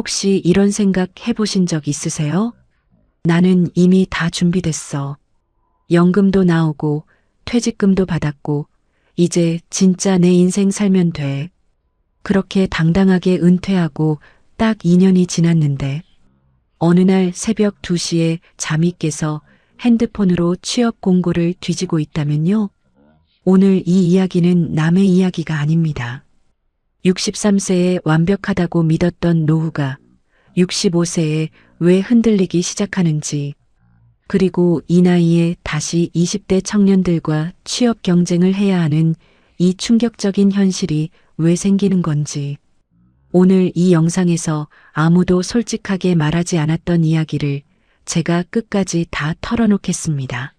혹시 이런 생각 해보신 적 있으세요? 나는 이미 다 준비됐어. 연금도 나오고 퇴직금도 받았고 이제 진짜 내 인생 살면 돼. 그렇게 당당하게 은퇴하고 딱 2년이 지났는데 어느 날 새벽 2시에 잠이 깨서 핸드폰으로 취업 공고를 뒤지고 있다면요. 오늘 이 이야기는 남의 이야기가 아닙니다. 63세에 완벽하다고 믿었던 노후가 65세에 왜 흔들리기 시작하는지, 그리고 이 나이에 다시 20대 청년들과 취업 경쟁을 해야 하는 이 충격적인 현실이 왜 생기는 건지, 오늘 이 영상에서 아무도 솔직하게 말하지 않았던 이야기를 제가 끝까지 다 털어놓겠습니다.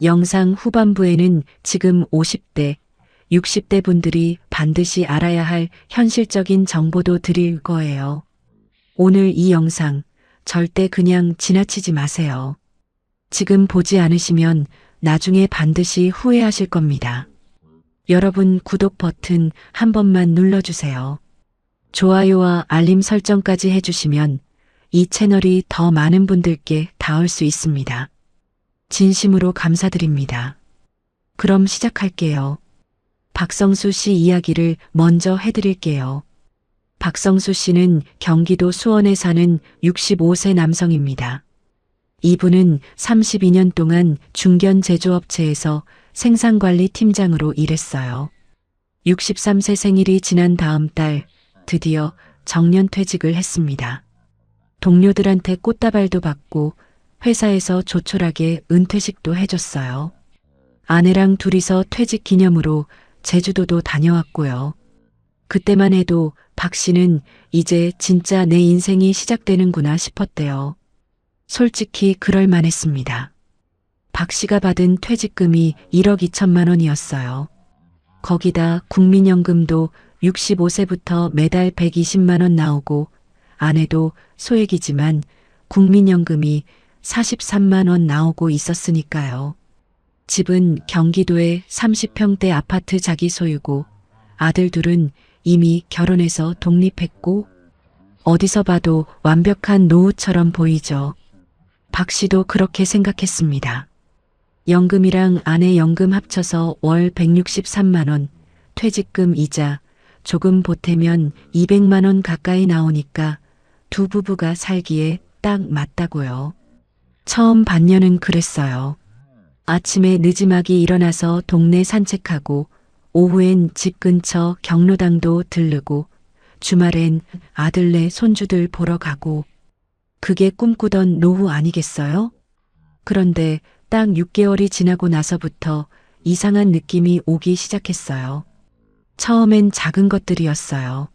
영상 후반부에는 지금 50대, 60대 분들이 반드시 알아야 할 현실적인 정보도 드릴 거예요. 오늘 이 영상 절대 그냥 지나치지 마세요. 지금 보지 않으시면 나중에 반드시 후회하실 겁니다. 여러분 구독 버튼 한 번만 눌러주세요. 좋아요와 알림 설정까지 해주시면 이 채널이 더 많은 분들께 닿을 수 있습니다. 진심으로 감사드립니다. 그럼 시작할게요. 박성수 씨 이야기를 먼저 해드릴게요. 박성수 씨는 경기도 수원에 사는 65세 남성입니다. 이분은 32년 동안 중견 제조업체에서 생산관리 팀장으로 일했어요. 63세 생일이 지난 다음 달 드디어 정년퇴직을 했습니다. 동료들한테 꽃다발도 받고 회사에서 조촐하게 은퇴식도 해줬어요. 아내랑 둘이서 퇴직 기념으로 제주도도 다녀왔고요. 그때만 해도 박 씨는 이제 진짜 내 인생이 시작되는구나 싶었대요. 솔직히 그럴 만했습니다. 박 씨가 받은 퇴직금이 1억 2천만 원이었어요. 거기다 국민연금도 65세부터 매달 120만 원 나오고 아내도 소액이지만 국민연금이 43만 원 나오고 있었으니까요. 집은 경기도의 30평대 아파트 자기 소유고 아들 둘은 이미 결혼해서 독립했고 어디서 봐도 완벽한 노후처럼 보이죠. 박 씨도 그렇게 생각했습니다. 연금이랑 아내 연금 합쳐서 월 163만 원, 퇴직금 이자, 조금 보태면 200만 원 가까이 나오니까 두 부부가 살기에 딱 맞다고요. 처음 반년은 그랬어요. 아침에 느지막이 일어나서 동네 산책하고 오후엔 집 근처 경로당도 들르고 주말엔 아들네 손주들 보러 가고 그게 꿈꾸던 노후 아니겠어요? 그런데 딱 6개월이 지나고 나서부터 이상한 느낌이 오기 시작했어요. 처음엔 작은 것들이었어요.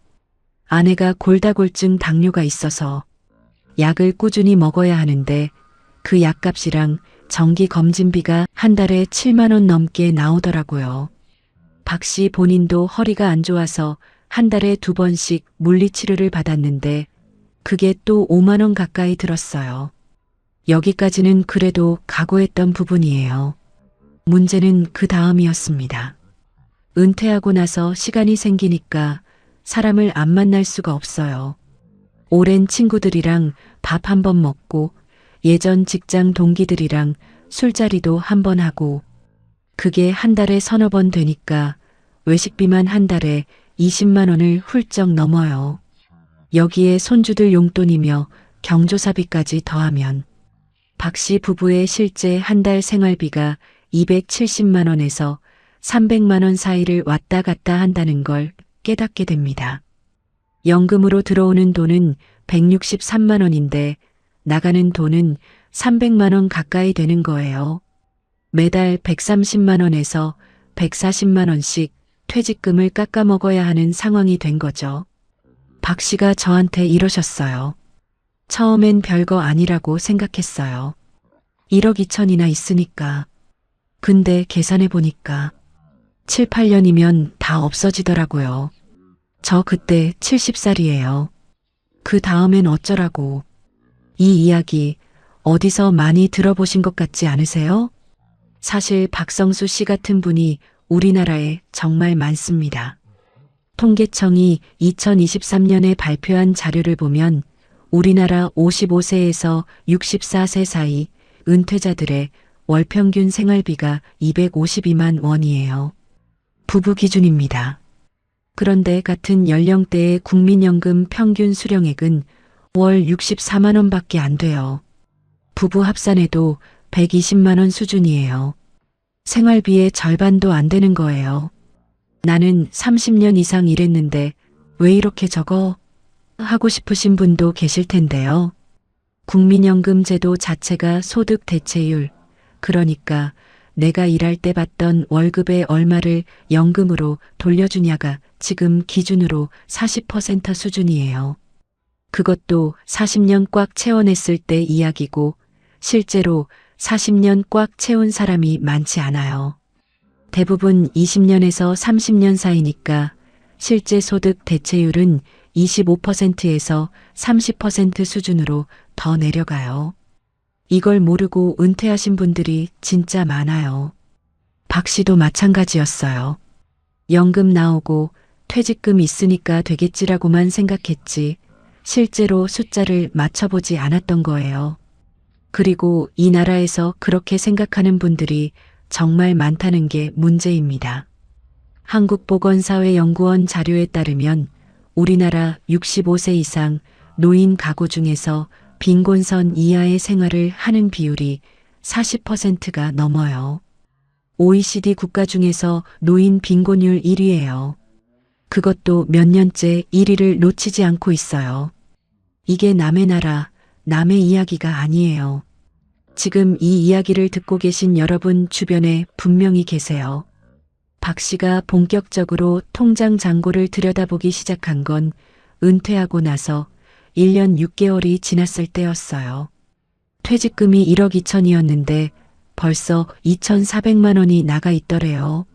아내가 골다공증 당뇨가 있어서 약을 꾸준히 먹어야 하는데 그 약값이랑 정기 검진비가 한 달에 7만 원 넘게 나오더라고요. 박 씨 본인도 허리가 안 좋아서 한 달에 2번씩 물리치료를 받았는데 그게 또 5만 원 가까이 들었어요. 여기까지는 그래도 각오했던 부분이에요. 문제는 그 다음이었습니다. 은퇴하고 나서 시간이 생기니까 사람을 안 만날 수가 없어요. 오랜 친구들이랑 밥 한 번 먹고 예전 직장 동기들이랑 술자리도 한 번 하고 그게 한 달에 서너 번 되니까 외식비만 한 달에 20만 원을 훌쩍 넘어요. 여기에 손주들 용돈이며 경조사비까지 더하면 박 씨 부부의 실제 한 달 생활비가 270만 원에서 300만 원 사이를 왔다 갔다 한다는 걸 깨닫게 됩니다. 연금으로 들어오는 돈은 163만 원인데 나가는 돈은 300만 원 가까이 되는 거예요. 매달 130만 원에서 140만 원씩 퇴직금을 깎아 먹어야 하는 상황이 된 거죠. 박 씨가 저한테 이러셨어요. 처음엔 별거 아니라고 생각했어요. 1억 2천이나 있으니까. 근데 계산해 보니까 7, 8년이면 다 없어지더라고요. 저 그때 70살이에요. 그 다음엔 어쩌라고. 이 이야기 어디서 많이 들어보신 것 같지 않으세요? 사실 박성수 씨 같은 분이 우리나라에 정말 많습니다. 통계청이 2023년에 발표한 자료를 보면 우리나라 55세에서 64세 사이 은퇴자들의 월 평균 생활비가 252만 원이에요. 부부 기준입니다. 그런데 같은 연령대의 국민연금 평균 수령액은 월 64만 원밖에 안 돼요. 부부 합산해도 120만 원 수준이에요. 생활비의 절반도 안 되는 거예요. 나는 30년 이상 일했는데 왜 이렇게 적어? 하고 싶으신 분도 계실 텐데요. 국민연금 제도 자체가 소득 대체율, 그러니까 내가 일할 때 받던 월급의 얼마를 연금으로 돌려주냐가 지금 기준으로 40% 수준이에요. 그것도 40년 꽉 채워냈을 때 이야기고 실제로 40년 꽉 채운 사람이 많지 않아요. 대부분 20년에서 30년 사이니까 실제 소득 대체율은 25%에서 30% 수준으로 더 내려가요. 이걸 모르고 은퇴하신 분들이 진짜 많아요. 박 씨도 마찬가지였어요. 연금 나오고 퇴직금 있으니까 되겠지라고만 생각했지 실제로 숫자를 맞춰보지 않았던 거예요. 그리고 이 나라에서 그렇게 생각하는 분들이 정말 많다는 게 문제입니다. 한국보건사회연구원 자료에 따르면 우리나라 65세 이상 노인 가구 중에서 빈곤선 이하의 생활을 하는 비율이 40%가 넘어요. OECD 국가 중에서 노인 빈곤율 1위예요. 그것도 몇 년째 1위를 놓치지 않고 있어요. 이게 남의 나라, 남의 이야기가 아니에요. 지금 이 이야기를 듣고 계신 여러분 주변에 분명히 계세요. 박 씨가 본격적으로 통장 잔고를 들여다보기 시작한 건 은퇴하고 나서 1년 6개월이 지났을 때였어요. 퇴직금이 1억 2천이었는데 벌써 2,400만 원이 나가 있더래요.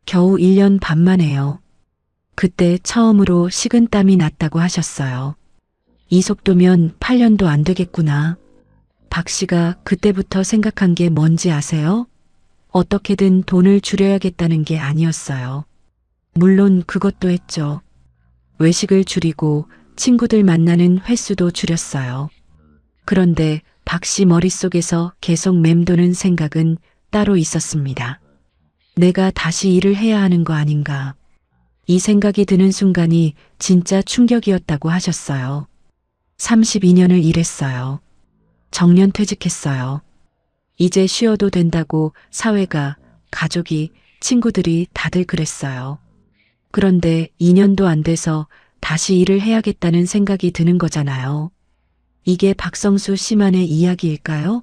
겨우 1년 반 만에요. 그때 처음으로 식은땀이 났다고 하셨어요. 이 속도면 8년도 안 되겠구나. 박 씨가 그때부터 생각한 게 뭔지 아세요? 어떻게든 돈을 줄여야겠다는 게 아니었어요. 물론 그것도 했죠. 외식을 줄이고 친구들 만나는 횟수도 줄였어요. 그런데 박 씨 머릿속에서 계속 맴도는 생각은 따로 있었습니다. 내가 다시 일을 해야 하는 거 아닌가. 이 생각이 드는 순간이 진짜 충격이었다고 하셨어요. 32년을 일했어요. 정년퇴직했어요. 이제 쉬어도 된다고 사회가, 가족이, 친구들이 다들 그랬어요. 그런데 2년도 안 돼서 다시 일을 해야겠다는 생각이 드는 거잖아요. 이게 박성수 씨만의 이야기일까요?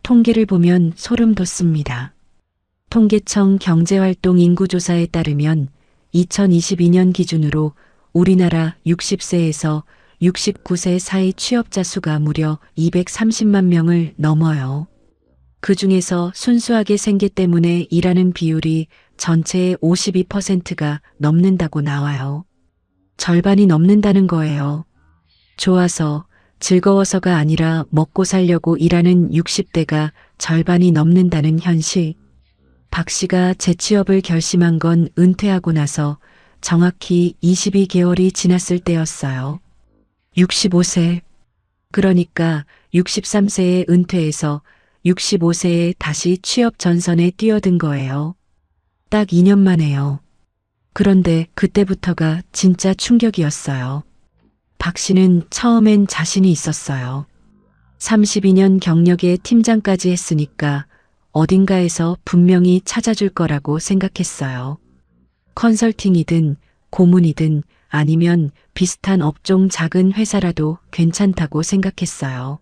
통계를 보면 소름 돋습니다. 통계청 경제활동 인구조사에 따르면 2022년 기준으로 우리나라 60세에서 69세 사이 취업자 수가 무려 230만 명을 넘어요. 그 중에서 순수하게 생계 때문에 일하는 비율이 전체의 52%가 넘는다고 나와요. 절반이 넘는다는 거예요. 좋아서, 즐거워서가 아니라 먹고 살려고 일하는 60대가 절반이 넘는다는 현실. 박 씨가 재취업을 결심한 건 은퇴하고 나서 정확히 22개월이 지났을 때였어요. 65세. 그러니까 63세에 은퇴해서 65세에 다시 취업 전선에 뛰어든 거예요. 딱 2년 만에요. 그런데 그때부터가 진짜 충격이었어요. 박 씨는 처음엔 자신이 있었어요. 32년 경력의 팀장까지 했으니까 어딘가에서 분명히 찾아줄 거라고 생각했어요. 컨설팅이든 고문이든 아니면 비슷한 업종 작은 회사라도 괜찮다고 생각했어요.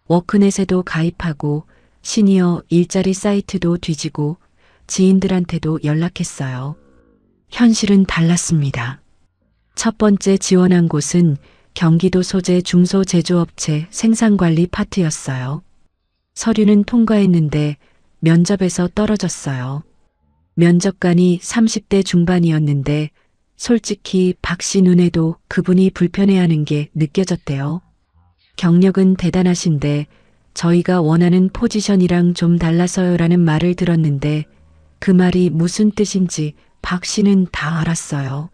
워크넷에도 가입하고 시니어 일자리 사이트도 뒤지고 지인들한테도 연락했어요. 현실은 달랐습니다. 첫 번째 지원한 곳은 경기도 소재 중소제조업체 생산관리 파트였어요. 서류는 통과했는데 면접에서 떨어졌어요. 면접관이 30대 중반이었는데 솔직히 박 씨 눈에도 그분이 불편해하는 게 느껴졌대요. 경력은 대단하신데 저희가 원하는 포지션이랑 좀 달라서요라는 말을 들었는데 그 말이 무슨 뜻인지 박 씨는 다 알았어요.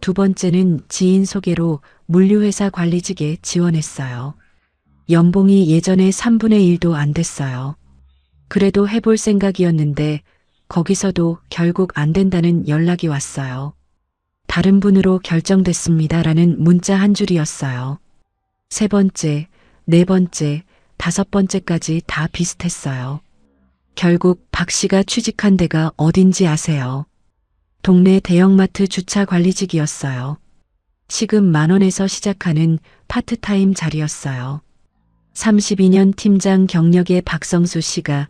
두 번째는 지인 소개로 물류회사 관리직에 지원했어요. 연봉이 예전에 3분의 1도 안 됐어요. 그래도 해볼 생각이었는데 거기서도 결국 안 된다는 연락이 왔어요. 다른 분으로 결정됐습니다라는 문자 한 줄이었어요. 세 번째, 네 번째, 다섯 번째까지 다 비슷했어요. 결국 박 씨가 취직한 데가 어딘지 아세요? 동네 대형마트 주차 관리직이었어요. 시급 10,000원에서 시작하는 파트타임 자리였어요. 32년 팀장 경력의 박성수 씨가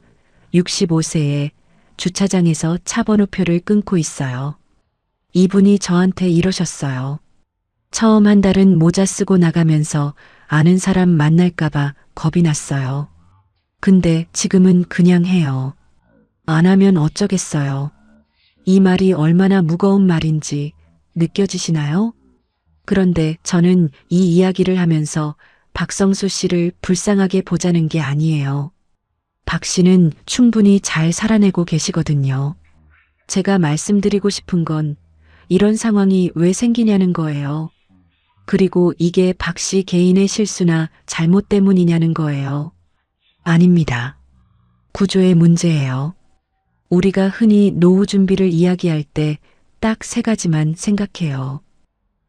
65세에 주차장에서 차 번호표를 끊고 있어요. 이분이 저한테 이러셨어요. 처음 한 달은 모자 쓰고 나가면서 아는 사람 만날까봐 겁이 났어요. 근데 지금은 그냥 해요. 안 하면 어쩌겠어요. 이 말이 얼마나 무거운 말인지 느껴지시나요? 그런데 저는 이 이야기를 하면서 박성수 씨를 불쌍하게 보자는 게 아니에요. 박 씨는 충분히 잘 살아내고 계시거든요. 제가 말씀드리고 싶은 건 이런 상황이 왜 생기냐는 거예요. 그리고 이게 박 씨 개인의 실수나 잘못 때문이냐는 거예요. 아닙니다. 구조의 문제예요. 우리가 흔히 노후 준비를 이야기할 때 딱 세 가지만 생각해요.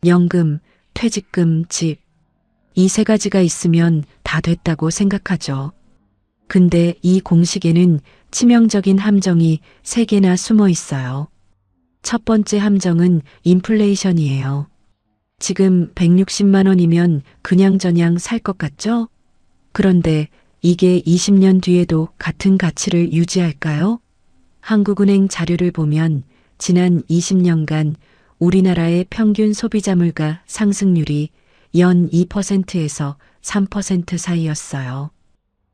연금, 퇴직금, 집. 이 세 가지가 있으면 다 됐다고 생각하죠. 근데 이 공식에는 치명적인 함정이 세 개나 숨어 있어요. 첫 번째 함정은 인플레이션이에요. 지금 160만 원이면 그냥저냥 살 것 같죠? 그런데 이게 20년 뒤에도 같은 가치를 유지할까요? 한국은행 자료를 보면 지난 20년간 우리나라의 평균 소비자 물가 상승률이 연 2%에서 3% 사이였어요.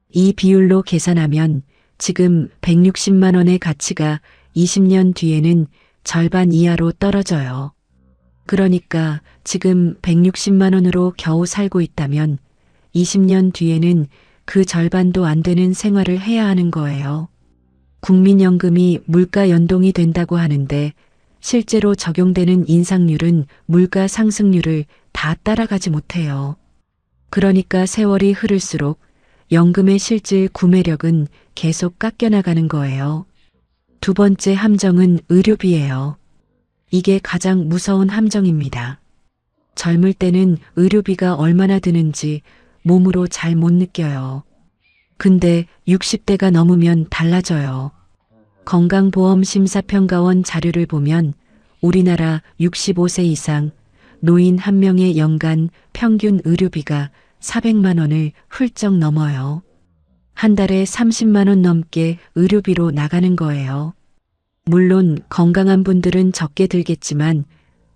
이 비율로 계산하면 지금 160만 원의 가치가 20년 뒤에는 절반 이하로 떨어져요. 그러니까 지금 160만 원으로 겨우 살고 있다면 20년 뒤에는 그 절반도 안 되는 생활을 해야 하는 거예요. 국민연금이 물가 연동이 된다고 하는데 실제로 적용되는 인상률은 물가 상승률을 다 따라가지 못해요. 그러니까 세월이 흐를수록 연금의 실질 구매력은 계속 깎여나가는 거예요. 두 번째 함정은 의료비예요. 이게 가장 무서운 함정입니다. 젊을 때는 의료비가 얼마나 드는지 몸으로 잘 못 느껴요. 근데 60대가 넘으면 달라져요. 건강보험심사평가원 자료를 보면 우리나라 65세 이상 노인 한 명의 연간 평균 의료비가 400만 원을 훌쩍 넘어요. 한 달에 30만 원 넘게 의료비로 나가는 거예요. 물론 건강한 분들은 적게 들겠지만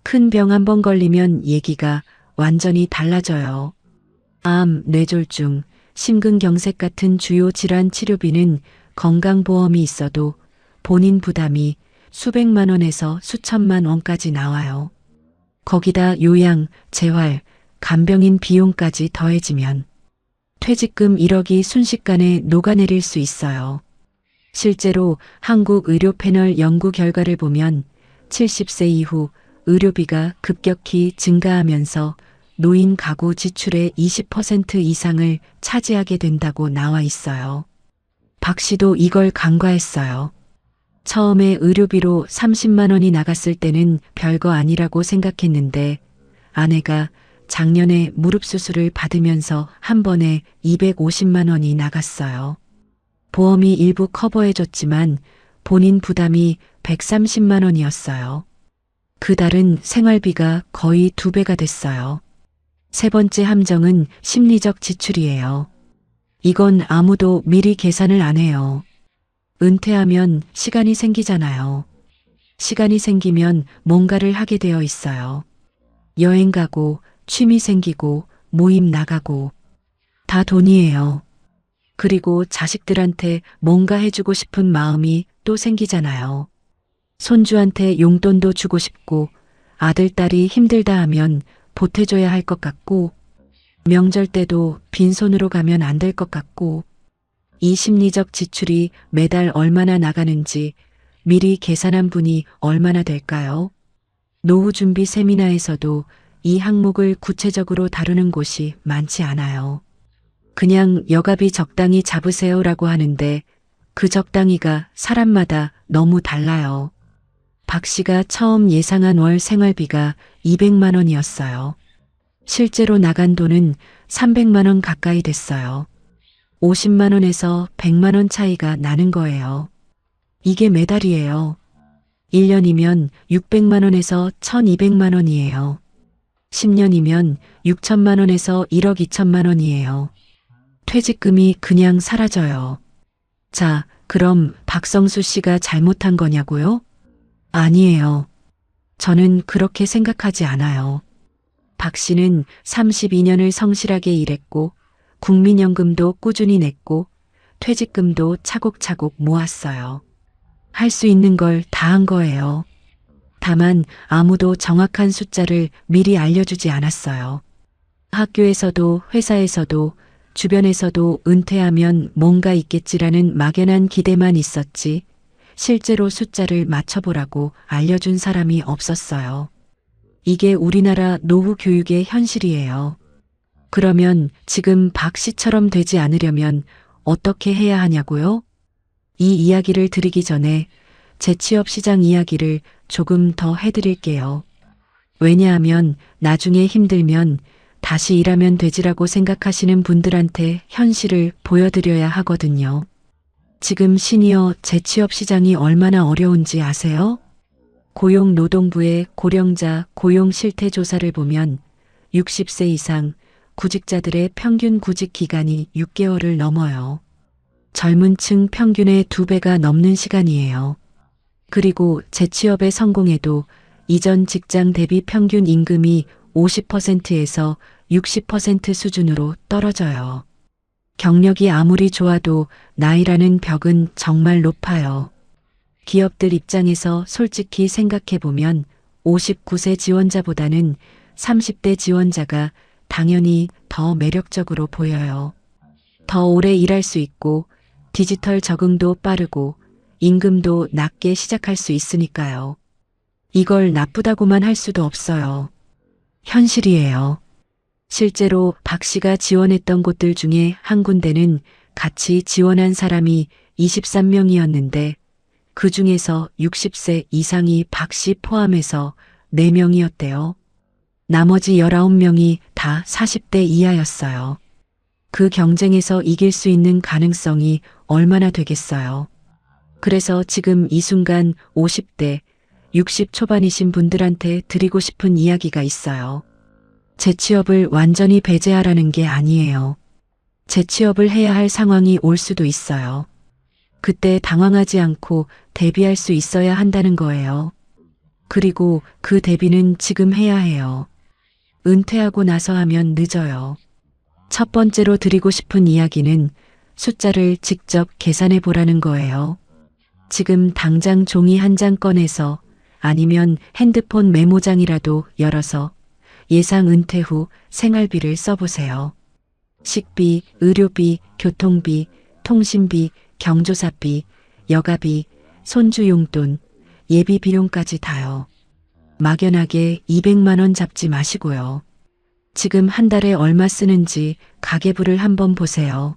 큰 병 한 번 걸리면 얘기가 완전히 달라져요. 암, 뇌졸중, 심근경색 같은 주요 질환 치료비는 건강보험이 있어도 본인 부담이 수백만 원에서 수천만 원까지 나와요. 거기다 요양, 재활, 간병인 비용까지 더해지면 퇴직금 1억이 순식간에 녹아내릴 수 있어요. 실제로 한국의료패널 연구 결과를 보면 70세 이후 의료비가 급격히 증가하면서 노인 가구 지출의 20% 이상을 차지하게 된다고 나와 있어요. 박 씨도 이걸 간과했어요. 처음에 의료비로 30만 원이 나갔을 때는 별거 아니라고 생각했는데 아내가 작년에 무릎 수술을 받으면서 한 번에 250만 원이 나갔어요. 보험이 일부 커버해줬지만 본인 부담이 130만 원이었어요. 그 달은 생활비가 거의 2배가 됐어요. 세 번째 함정은 심리적 지출이에요. 이건 아무도 미리 계산을 안 해요. 은퇴하면 시간이 생기잖아요. 시간이 생기면 뭔가를 하게 되어 있어요. 여행 가고, 취미 생기고, 모임 나가고. 다 돈이에요. 그리고 자식들한테 뭔가 해주고 싶은 마음이 또 생기잖아요. 손주한테 용돈도 주고 싶고, 아들, 딸이 힘들다 하면 보태줘야 할 것 같고, 명절 때도 빈손으로 가면 안 될 것 같고, 이 심리적 지출이 매달 얼마나 나가는지 미리 계산한 분이 얼마나 될까요? 노후 준비 세미나에서도 이 항목을 구체적으로 다루는 곳이 많지 않아요. 그냥 여가비 적당히 잡으세요라고 하는데 그 적당히가 사람마다 너무 달라요. 박 씨가 처음 예상한 월 생활비가 200만 원이었어요. 실제로 나간 돈은 300만 원 가까이 됐어요. 50만 원에서 100만 원 차이가 나는 거예요. 이게 매달이에요. 1년이면 600만 원에서 1200만 원이에요. 10년이면 6천만 원에서 1억 2천만 원이에요. 퇴직금이 그냥 사라져요. 자, 그럼 박성수 씨가 잘못한 거냐고요? 아니에요. 저는 그렇게 생각하지 않아요. 박 씨는 32년을 성실하게 일했고 국민연금도 꾸준히 냈고 퇴직금도 차곡차곡 모았어요. 할 수 있는 걸 다 한 거예요. 다만 아무도 정확한 숫자를 미리 알려주지 않았어요. 학교에서도 회사에서도 주변에서도 은퇴하면 뭔가 있겠지라는 막연한 기대만 있었지 실제로 숫자를 맞춰보라고 알려준 사람이 없었어요. 이게 우리나라 노후 교육의 현실이에요. 그러면 지금 박 씨처럼 되지 않으려면 어떻게 해야 하냐고요? 이 이야기를 드리기 전에 재취업 시장 이야기를 조금 더 해드릴게요. 왜냐하면 나중에 힘들면 다시 일하면 되지라고 생각하시는 분들한테 현실을 보여드려야 하거든요. 지금 시니어 재취업 시장이 얼마나 어려운지 아세요? 고용노동부의 고령자 고용 실태 조사를 보면 60세 이상 구직자들의 평균 구직 기간이 6개월을 넘어요. 젊은 층 평균의 2배가 넘는 시간이에요. 그리고 재취업에 성공해도 이전 직장 대비 평균 임금이 50%에서 60% 수준으로 떨어져요. 경력이 아무리 좋아도 나이라는 벽은 정말 높아요. 기업들 입장에서 솔직히 생각해보면 59세 지원자보다는 30대 지원자가 당연히 더 매력적으로 보여요. 더 오래 일할 수 있고 디지털 적응도 빠르고 임금도 낮게 시작할 수 있으니까요. 이걸 나쁘다고만 할 수도 없어요. 현실이에요. 실제로 박 씨가 지원했던 곳들 중에 한 군데는 같이 지원한 사람이 23명이었는데 그 중에서 60세 이상이 박 씨 포함해서 4명이었대요. 나머지 19명이 다 40대 이하였어요. 그 경쟁에서 이길 수 있는 가능성이 얼마나 되겠어요. 그래서 지금 이 순간 50대, 60 초반이신 분들한테 드리고 싶은 이야기가 있어요. 재취업을 완전히 배제하라는 게 아니에요. 재취업을 해야 할 상황이 올 수도 있어요. 그때 당황하지 않고 대비할 수 있어야 한다는 거예요. 그리고 그 대비는 지금 해야 해요. 은퇴하고 나서 하면 늦어요. 첫 번째로 드리고 싶은 이야기는 숫자를 직접 계산해 보라는 거예요. 지금 당장 종이 한 장 꺼내서 아니면 핸드폰 메모장이라도 열어서 예상 은퇴 후 생활비를 써보세요. 식비, 의료비, 교통비, 통신비, 경조사비, 여가비, 손주 용돈, 예비 비용까지 다요. 막연하게 200만 원 잡지 마시고요. 지금 한 달에 얼마 쓰는지 가계부를 한번 보세요.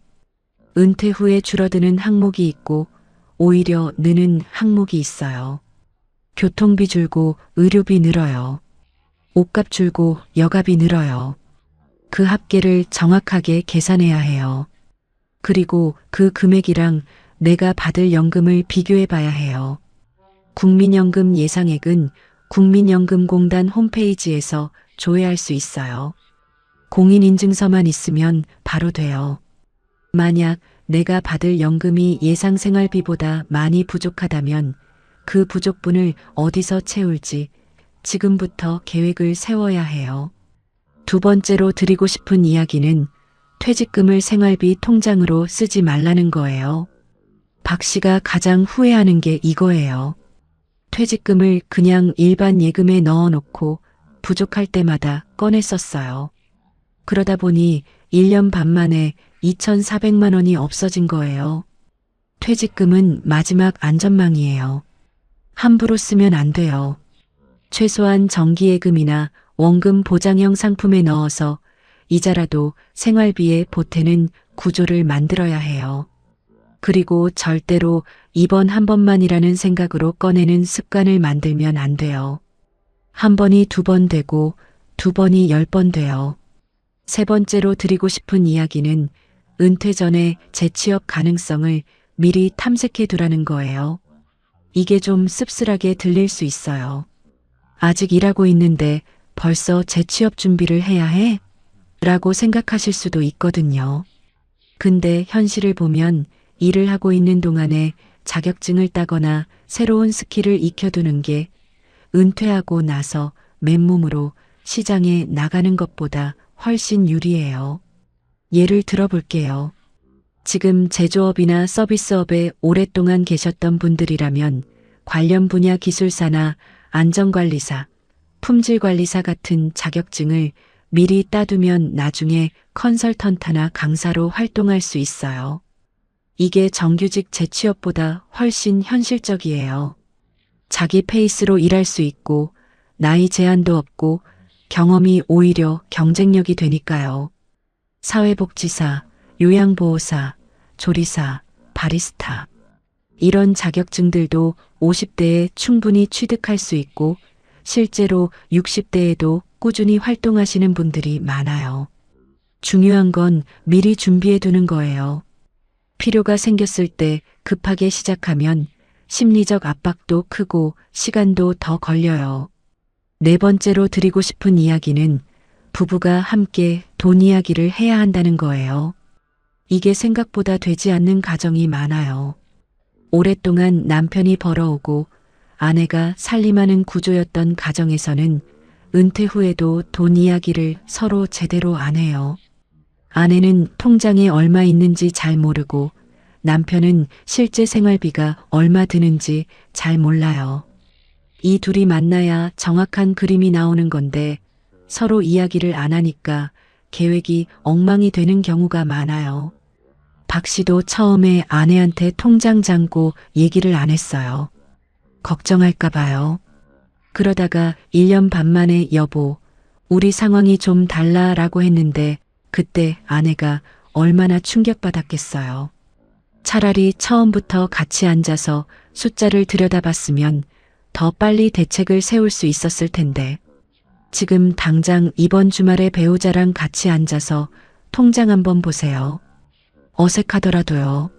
은퇴 후에 줄어드는 항목이 있고 오히려 느는 항목이 있어요. 교통비 줄고 의료비 늘어요. 옷값 줄고 여가비 늘어요. 그 합계를 정확하게 계산해야 해요. 그리고 그 금액이랑 내가 받을 연금을 비교해 봐야 해요. 국민연금 예상액은 국민연금공단 홈페이지에서 조회할 수 있어요. 공인인증서만 있으면 바로 돼요. 만약 내가 받을 연금이 예상 생활비보다 많이 부족하다면 그 부족분을 어디서 채울지 지금부터 계획을 세워야 해요. 두 번째로 드리고 싶은 이야기는 퇴직금을 생활비 통장으로 쓰지 말라는 거예요. 박 씨가 가장 후회하는 게 이거예요. 퇴직금을 그냥 일반 예금에 넣어놓고 부족할 때마다 꺼내 썼어요. 그러다 보니 1년 반 만에 2,400만 원이 없어진 거예요. 퇴직금은 마지막 안전망이에요. 함부로 쓰면 안 돼요. 최소한 정기예금이나 원금 보장형 상품에 넣어서 이자라도 생활비에 보태는 구조를 만들어야 해요. 그리고 절대로 이번 한 번만이라는 생각으로 꺼내는 습관을 만들면 안 돼요. 한 번이 두 번 되고 두 번이 10번 돼요. 세 번째로 드리고 싶은 이야기는 은퇴 전에 재취업 가능성을 미리 탐색해 두라는 거예요. 이게 좀 씁쓸하게 들릴 수 있어요. 아직 일하고 있는데 벌써 재취업 준비를 해야 해? 라고 생각하실 수도 있거든요. 근데 현실을 보면 일을 하고 있는 동안에 자격증을 따거나 새로운 스킬을 익혀두는 게 은퇴하고 나서 맨몸으로 시장에 나가는 것보다 훨씬 유리해요. 예를 들어볼게요. 지금 제조업이나 서비스업에 오랫동안 계셨던 분들이라면 관련 분야 기술사나 안전관리사, 품질관리사 같은 자격증을 미리 따두면 나중에 컨설턴트나 강사로 활동할 수 있어요. 이게 정규직 재취업보다 훨씬 현실적이에요. 자기 페이스로 일할 수 있고 나이 제한도 없고 경험이 오히려 경쟁력이 되니까요. 사회복지사, 요양보호사, 조리사, 바리스타. 이런 자격증들도 50대에 충분히 취득할 수 있고 실제로 60대에도 꾸준히 활동하시는 분들이 많아요. 중요한 건 미리 준비해 두는 거예요. 필요가 생겼을 때 급하게 시작하면 심리적 압박도 크고 시간도 더 걸려요. 네 번째로 드리고 싶은 이야기는 부부가 함께 돈 이야기를 해야 한다는 거예요. 이게 생각보다 되지 않는 가정이 많아요. 오랫동안 남편이 벌어오고 아내가 살림하는 구조였던 가정에서는 은퇴 후에도 돈 이야기를 서로 제대로 안 해요. 아내는 통장에 얼마 있는지 잘 모르고 남편은 실제 생활비가 얼마 드는지 잘 몰라요. 이 둘이 만나야 정확한 그림이 나오는 건데 서로 이야기를 안 하니까 계획이 엉망이 되는 경우가 많아요. 박 씨도 처음에 아내한테 통장 잔고 얘기를 안 했어요. 걱정할까 봐요. 그러다가 1년 반 만에 여보, 우리 상황이 좀 달라라고 했는데 그때 아내가 얼마나 충격받았겠어요. 차라리 처음부터 같이 앉아서 숫자를 들여다봤으면 더 빨리 대책을 세울 수 있었을 텐데 지금 당장 이번 주말에 배우자랑 같이 앉아서 통장 한번 보세요. 어색하더라도요.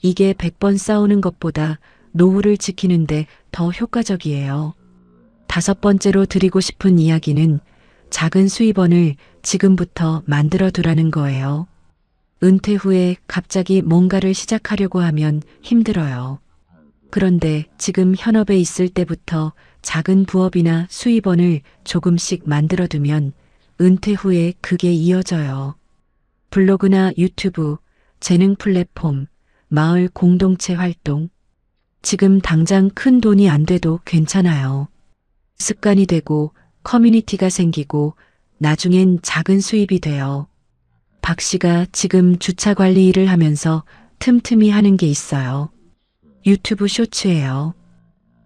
이게 100번 싸우는 것보다 노후를 지키는데 더 효과적이에요. 다섯 번째로 드리고 싶은 이야기는 작은 수입원을 지금부터 만들어 두라는 거예요. 은퇴 후에 갑자기 뭔가를 시작하려고 하면 힘들어요. 그런데 지금 현업에 있을 때부터 작은 부업이나 수입원을 조금씩 만들어 두면 은퇴 후에 그게 이어져요. 블로그나 유튜브, 재능 플랫폼, 마을 공동체 활동. 지금 당장 큰 돈이 안 돼도 괜찮아요. 습관이 되고 커뮤니티가 생기고 나중엔 작은 수입이 돼요. 박 씨가 지금 주차 관리 일을 하면서 틈틈이 하는 게 있어요. 유튜브 쇼츠예요.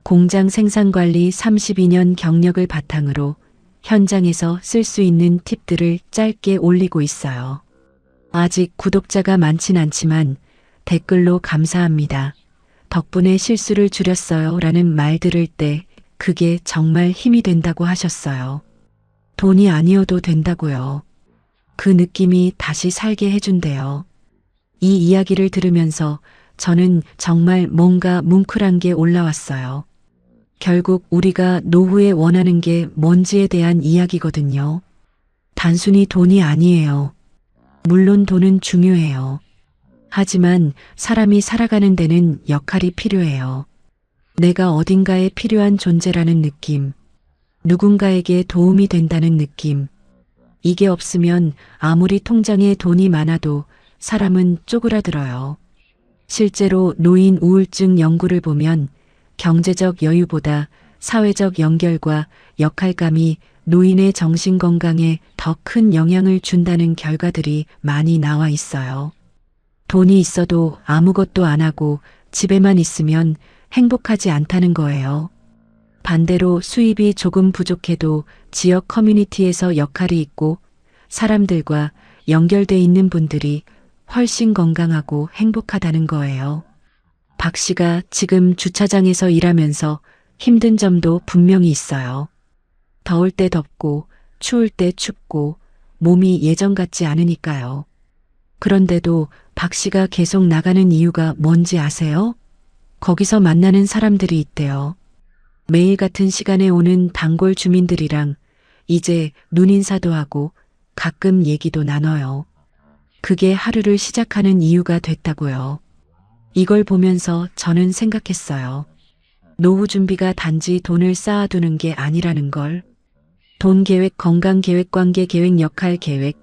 공장 생산 관리 32년 경력을 바탕으로 현장에서 쓸 수 있는 팁들을 짧게 올리고 있어요. 아직 구독자가 많진 않지만 댓글로 감사합니다. 덕분에 실수를 줄였어요 라는 말 들을 때 그게 정말 힘이 된다고 하셨어요. 돈이 아니어도 된다고요. 그 느낌이 다시 살게 해준대요. 이 이야기를 들으면서 저는 정말 뭔가 뭉클한 게 올라왔어요. 결국 우리가 노후에 원하는 게 뭔지에 대한 이야기거든요. 단순히 돈이 아니에요. 물론 돈은 중요해요. 하지만 사람이 살아가는 데는 역할이 필요해요. 내가 어딘가에 필요한 존재라는 느낌, 누군가에게 도움이 된다는 느낌. 이게 없으면 아무리 통장에 돈이 많아도 사람은 쪼그라들어요. 실제로 노인 우울증 연구를 보면 경제적 여유보다 사회적 연결과 역할감이 노인의 정신 건강에 더 큰 영향을 준다는 결과들이 많이 나와 있어요. 돈이 있어도 아무것도 안 하고 집에만 있으면 행복하지 않다는 거예요. 반대로 수입이 조금 부족해도 지역 커뮤니티에서 역할이 있고 사람들과 연결돼 있는 분들이 훨씬 건강하고 행복하다는 거예요. 박 씨가 지금 주차장에서 일하면서 힘든 점도 분명히 있어요. 더울 때 덥고 추울 때 춥고 몸이 예전 같지 않으니까요. 그런데도 박 씨가 계속 나가는 이유가 뭔지 아세요? 거기서 만나는 사람들이 있대요. 매일 같은 시간에 오는 단골 주민들이랑 이제 눈인사도 하고 가끔 얘기도 나눠요. 그게 하루를 시작하는 이유가 됐다고요. 이걸 보면서 저는 생각했어요. 노후 준비가 단지 돈을 쌓아두는 게 아니라는 걸. 돈 계획, 건강 계획, 관계 계획, 역할 계획,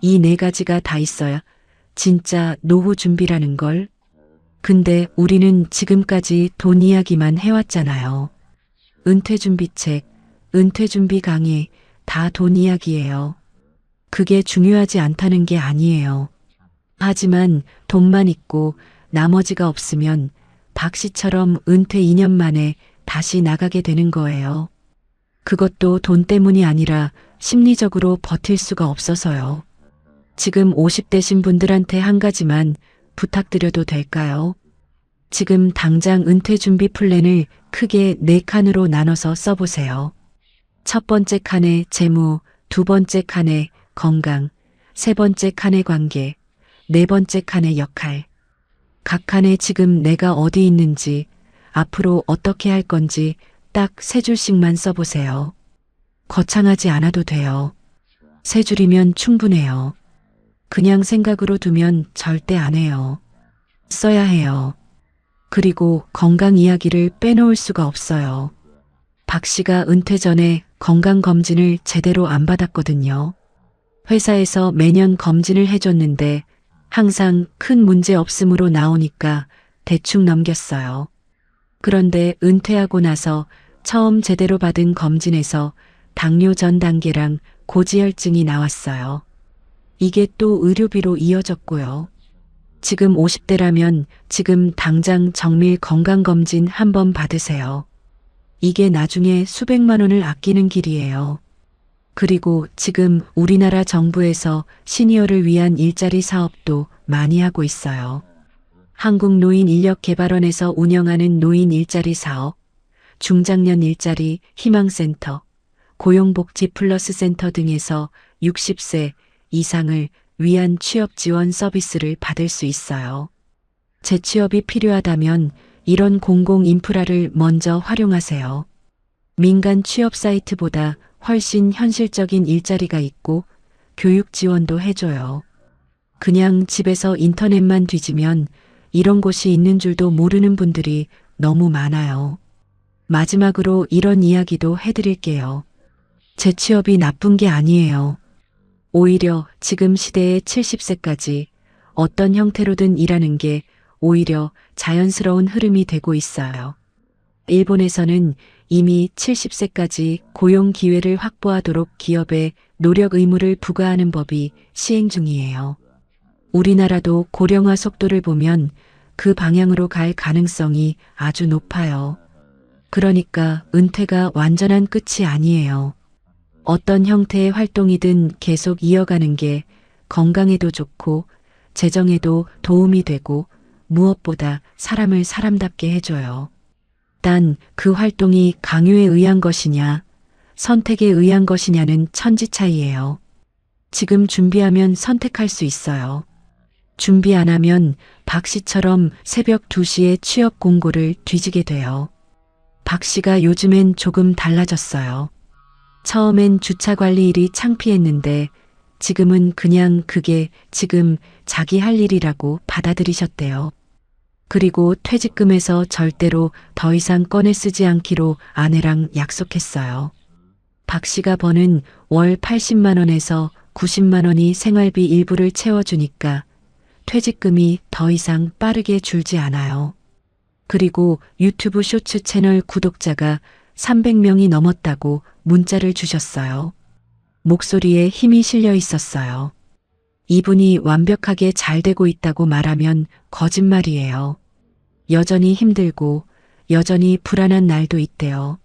이 네 가지가 다 있어야 진짜 노후 준비라는 걸. 근데 우리는 지금까지 돈 이야기만 해왔잖아요. 은퇴 준비책, 은퇴 준비 강의, 다 돈 이야기예요. 그게 중요하지 않다는 게 아니에요. 하지만 돈만 있고 나머지가 없으면 박 씨처럼 은퇴 2년 만에 다시 나가게 되는 거예요. 그것도 돈 때문이 아니라 심리적으로 버틸 수가 없어서요. 지금 50대신 분들한테 한 가지만 부탁드려도 될까요? 지금 당장 은퇴 준비 플랜을 크게 4칸으로 나눠서 써보세요. 첫 번째 칸에 재무, 두 번째 칸에 건강, 세 번째 칸에 관계, 네 번째 칸에 역할. 각 칸에 지금 내가 어디 있는지, 앞으로 어떻게 할 건지 딱 3줄씩만 써보세요. 거창하지 않아도 돼요. 3줄이면 충분해요. 그냥 생각으로 두면 절대 안 해요. 써야 해요. 그리고 건강 이야기를 빼놓을 수가 없어요. 박 씨가 은퇴 전에 건강검진을 제대로 안 받았거든요. 회사에서 매년 검진을 해줬는데 항상 큰 문제 없음으로 나오니까 대충 넘겼어요. 그런데 은퇴하고 나서 처음 제대로 받은 검진에서 당뇨 전 단계랑 고지혈증이 나왔어요. 이게 또 의료비로 이어졌고요. 지금 50대라면 지금 당장 정밀 건강검진 한번 받으세요. 이게 나중에 수백만 원을 아끼는 길이에요. 그리고 지금 우리나라 정부에서 시니어를 위한 일자리 사업도 많이 하고 있어요. 한국노인인력개발원에서 운영하는 노인 일자리 사업, 중장년 일자리 희망센터, 고용복지 플러스 센터 등에서 60세 이상을 위한 취업 지원 서비스를 받을 수 있어요. 재취업이 필요하다면 이런 공공 인프라를 먼저 활용하세요. 민간 취업 사이트보다 훨씬 현실적인 일자리가 있고 교육 지원도 해줘요. 그냥 집에서 인터넷만 뒤지면 이런 곳이 있는 줄도 모르는 분들이 너무 많아요. 마지막으로 이런 이야기도 해드릴게요. 재취업이 나쁜 게 아니에요. 오히려 지금 시대의 70세까지 어떤 형태로든 일하는 게 오히려 자연스러운 흐름이 되고 있어요. 일본에서는 이미 70세까지 고용 기회를 확보하도록 기업에 노력 의무를 부과하는 법이 시행 중이에요. 우리나라도 고령화 속도를 보면 그 방향으로 갈 가능성이 아주 높아요. 그러니까 은퇴가 완전한 끝이 아니에요. 어떤 형태의 활동이든 계속 이어가는 게 건강에도 좋고 재정에도 도움이 되고 무엇보다 사람을 사람답게 해줘요. 단 그 활동이 강요에 의한 것이냐, 선택에 의한 것이냐는 천지 차이예요. 지금 준비하면 선택할 수 있어요. 준비 안 하면 박 씨처럼 새벽 2시에 취업 공고를 뒤지게 돼요. 박 씨가 요즘엔 조금 달라졌어요. 처음엔 주차 관리 일이 창피했는데 지금은 그냥 그게 지금 자기 할 일이라고 받아들이셨대요. 그리고 퇴직금에서 절대로 더 이상 꺼내 쓰지 않기로 아내랑 약속했어요. 박 씨가 버는 월 80만 원에서 90만 원이 생활비 일부를 채워주니까 퇴직금이 더 이상 빠르게 줄지 않아요. 그리고 유튜브 쇼츠 채널 구독자가 300명이 넘었다고 문자를 주셨어요. 목소리에 힘이 실려 있었어요. 이분이 완벽하게 잘 되고 있다고 말하면 거짓말이에요. 여전히 힘들고 여전히 불안한 날도 있대요.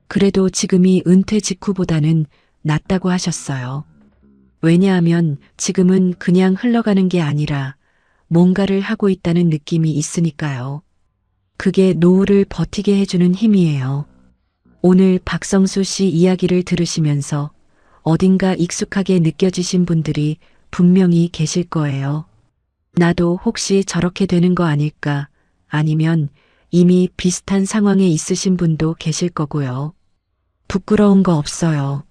그래도 지금이 은퇴 직후보다는 낫다고 하셨어요. 왜냐하면 지금은 그냥 흘러가는 게 아니라 뭔가를 하고 있다는 느낌이 있으니까요. 그게 노후를 버티게 해주는 힘이에요. 오늘 박성수 씨 이야기를 들으시면서 어딘가 익숙하게 느껴지신 분들이 분명히 계실 거예요. 나도 혹시 저렇게 되는 거 아닐까? 아니면 이미 비슷한 상황에 있으신 분도 계실 거고요. 부끄러운 거 없어요.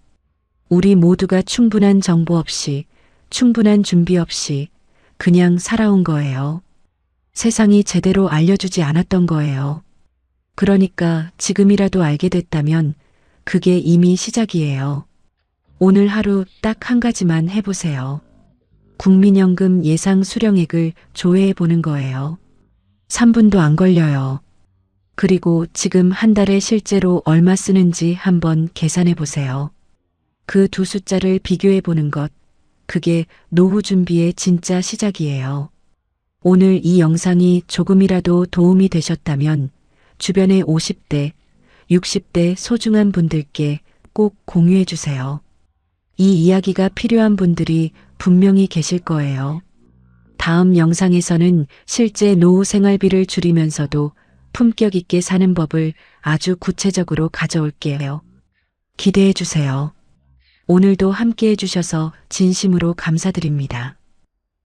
우리 모두가 충분한 정보 없이, 충분한 준비 없이 그냥 살아온 거예요. 세상이 제대로 알려주지 않았던 거예요. 그러니까 지금이라도 알게 됐다면 그게 이미 시작이에요. 오늘 하루 딱 한 가지만 해보세요. 국민연금 예상 수령액을 조회해 보는 거예요. 3분도 안 걸려요. 그리고 지금 한 달에 실제로 얼마 쓰는지 한번 계산해 보세요. 그 두 숫자를 비교해 보는 것, 그게 노후 준비의 진짜 시작이에요. 오늘 이 영상이 조금이라도 도움이 되셨다면 주변의 50대, 60대 소중한 분들께 꼭 공유해 주세요. 이 이야기가 필요한 분들이 분명히 계실 거예요. 다음 영상에서는 실제 노후 생활비를 줄이면서도 품격 있게 사는 법을 아주 구체적으로 가져올게요. 기대해 주세요. 오늘도 함께 해주셔서 진심으로 감사드립니다.